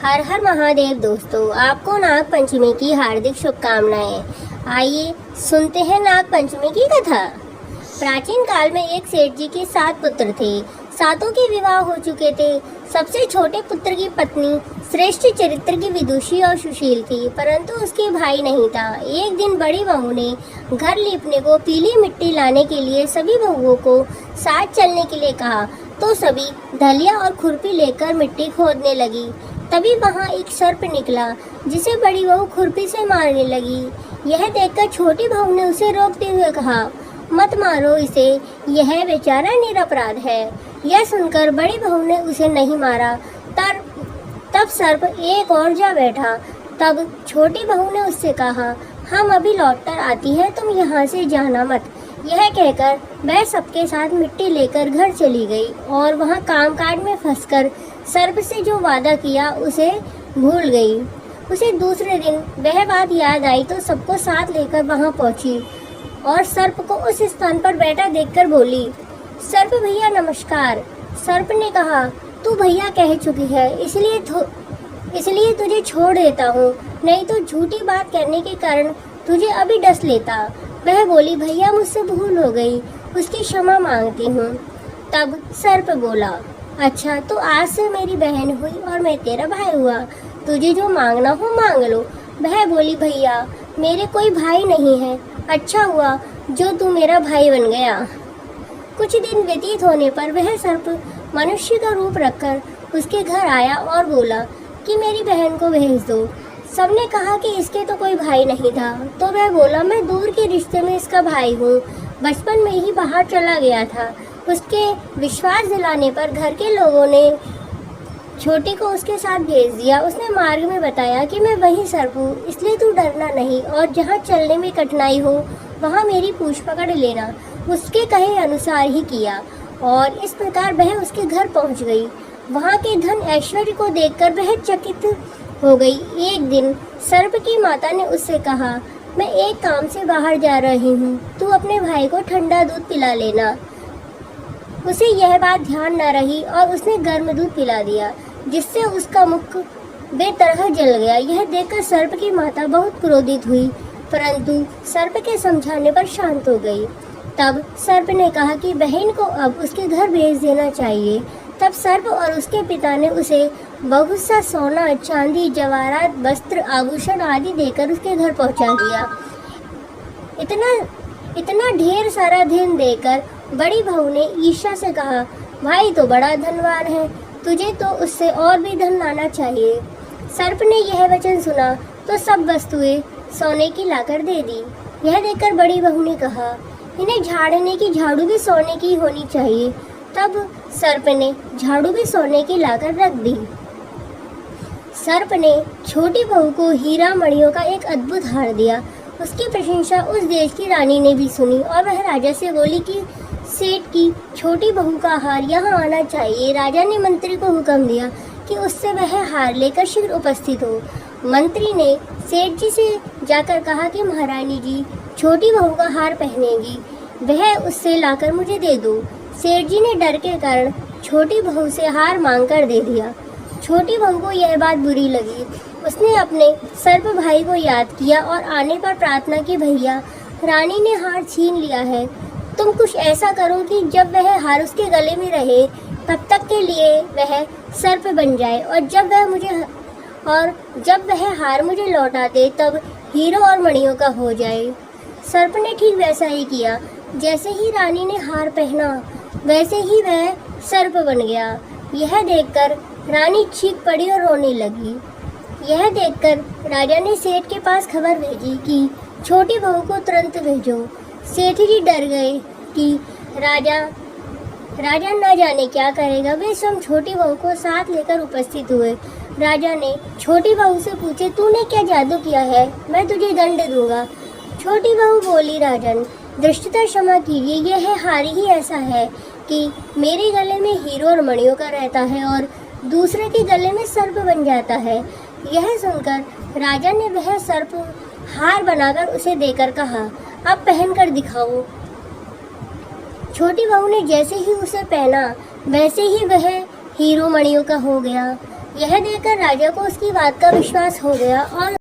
हर हर महादेव दोस्तों, आपको नाग पंचमी की हार्दिक शुभकामनाएं। आइए सुनते हैं नाग पंचमी की कथा। प्राचीन काल में एक सेठ जी के 7 पुत्र थे। सातों के विवाह हो चुके थे। सबसे छोटे पुत्र की पत्नी श्रेष्ठ चरित्र की विदुषी और सुशील थी, परंतु उसके भाई नहीं था। एक दिन बड़ी बहू ने घर लीपने को पीली मिट्टी लाने के लिए सभी बहुओं को साथ चलने के लिए कहा, तो सभी धलिया और खुरपी लेकर मिट्टी खोदने लगी। तभी वहाँ एक सर्प निकला, जिसे बड़ी बहू खुरपी से मारने लगी। यह देखकर छोटी बहू ने उसे रोकते हुए कहा, मत मारो इसे, यह बेचारा निरपराध है। यह सुनकर बड़ी बहू ने उसे नहीं मारा। तब सर्प एक और जा बैठा। तब छोटी बहू ने उससे कहा, हम अभी लौटकर आती है, तुम यहाँ से जाना मत। यह कहकर वह सबके साथ मिट्टी लेकर घर चली गई और वहाँ कामकाज में फंसकर सर्प से जो वादा किया उसे भूल गई। उसे दूसरे दिन वह बात याद आई तो सबको साथ लेकर वहाँ पहुँची और सर्प को उस स्थान पर बैठा देखकर बोली, सर्प भैया नमस्कार। सर्प ने कहा, तू भैया कह चुकी है, इसलिए तुझे छोड़ देता हूँ, नहीं तो झूठी बात करने के कारण तुझे अभी डस लेता। वह बोली, भैया मुझसे भूल हो गई, उसकी क्षमा मांगती हूँ। तब सर्प बोला, अच्छा तो आज से मेरी बहन हुई और मैं तेरा भाई हुआ, तुझे जो मांगना हो मांग लो। वह बोली, भैया मेरे कोई भाई नहीं है, अच्छा हुआ जो तू मेरा भाई बन गया। कुछ दिन व्यतीत होने पर वह सर्प मनुष्य का रूप रखकर उसके घर आया और बोला कि मेरी बहन को भेज दो। सबने कहा कि इसके तो कोई भाई नहीं था, तो वह बोला, मैं दूर के रिश्ते में इसका भाई हूँ, बचपन में ही बाहर चला गया था। उसके विश्वास दिलाने पर घर के लोगों ने छोटी को उसके साथ भेज दिया। उसने मार्ग में बताया कि मैं वही सर्प हूँ, इसलिए तू डरना नहीं और जहाँ चलने में कठिनाई हो वहाँ मेरी पूंछ पकड़ लेना। उसके कहे अनुसार ही किया और इस प्रकार वह उसके घर पहुँच गई। वहाँ के धन ऐश्वर्य को देखकर वह चकित हो गई। एक दिन सर्प की माता ने उससे कहा, मैं एक काम से बाहर जा रही हूँ, तू अपने भाई को ठंडा दूध पिला लेना। उसे यह बात ध्यान न रही और उसने गर्म दूध पिला दिया, जिससे उसका मुख बेतरह जल गया। यह देखकर सर्प की माता बहुत क्रोधित हुई, परंतु सर्प के समझाने पर शांत हो गई। तब सर्प ने कहा कि बहन को अब उसके घर भेज देना चाहिए। तब सर्प और उसके पिता ने उसे बहुत सा सोना, चांदी, जवाहरात, वस्त्र, आभूषण आदि देकर उसके घर पहुंचा दिया। इतना ढेर सारा धन देकर बड़ी बहू ने ईर्ष्या से कहा, भाई तो बड़ा धनवान है, तुझे तो उससे और भी धन लाना चाहिए। सर्प ने यह वचन सुना तो सब वस्तुएं सोने की लाकर दे दी। यह देखकर बड़ी बहू ने कहा, इन्हें झाड़ने की झाड़ू भी सोने की होनी चाहिए। तब सर्प ने झाड़ू भी सोने की लाकर रख दी। सर्प ने छोटी बहू को हीरा मणियों का एक अद्भुत हार दिया। उसकी प्रशंसा उस देश की रानी ने भी सुनी और वह राजा से बोली कि सेठ की छोटी बहू का हार यहाँ आना चाहिए। राजा ने मंत्री को हुक्म दिया कि उससे वह हार लेकर शीघ्र उपस्थित हो। मंत्री ने सेठ जी से जाकर कहा कि महारानी जी छोटी बहू का हार पहनेगी, वह उससे लाकर मुझे दे दो। सेठ जी ने डर के कारण छोटी बहू से हार मांगकर दे दिया। छोटी बहू को यह बात बुरी लगी। उसने अपने सर्प भाई को याद किया और आने पर प्रार्थना की, भैया रानी ने हार छीन लिया है, तुम कुछ ऐसा करो कि जब वह हार उसके गले में रहे तब तक के लिए वह सर्प बन जाए और जब वह हार मुझे लौटा दे तब हीरो और मणियों का हो जाए। सर्प ने ठीक वैसा ही किया। जैसे ही रानी ने हार पहना वैसे ही वह सर्प बन गया। यह देखकर रानी चीख पड़ी और रोने लगी। यह देखकर राजा ने सेठ के पास खबर भेजी कि छोटी बहू को तुरंत भेजो। सेठ जी डर गए कि राजा न जाने क्या करेगा। वे स्वयं छोटी बहू को साथ लेकर उपस्थित हुए। राजा ने छोटी बहू से पूछे, तूने क्या जादू किया है, मैं तुझे दंड दूंगा। छोटी बहू बोली, राजन दृष्टता क्षमा कीजिए, यह हार ही ऐसा है कि मेरे गले में हीरो और मणियों का रहता है और दूसरे के गले में सर्प बन जाता है। यह सुनकर राजा ने वह सर्प हार बनाकर उसे देकर कहा, अब पहन कर दिखाओ। छोटी बहू ने जैसे ही उसे पहना वैसे ही वह हीरो मणियों का हो गया। यह देखकर राजा को उसकी बात का विश्वास हो गया और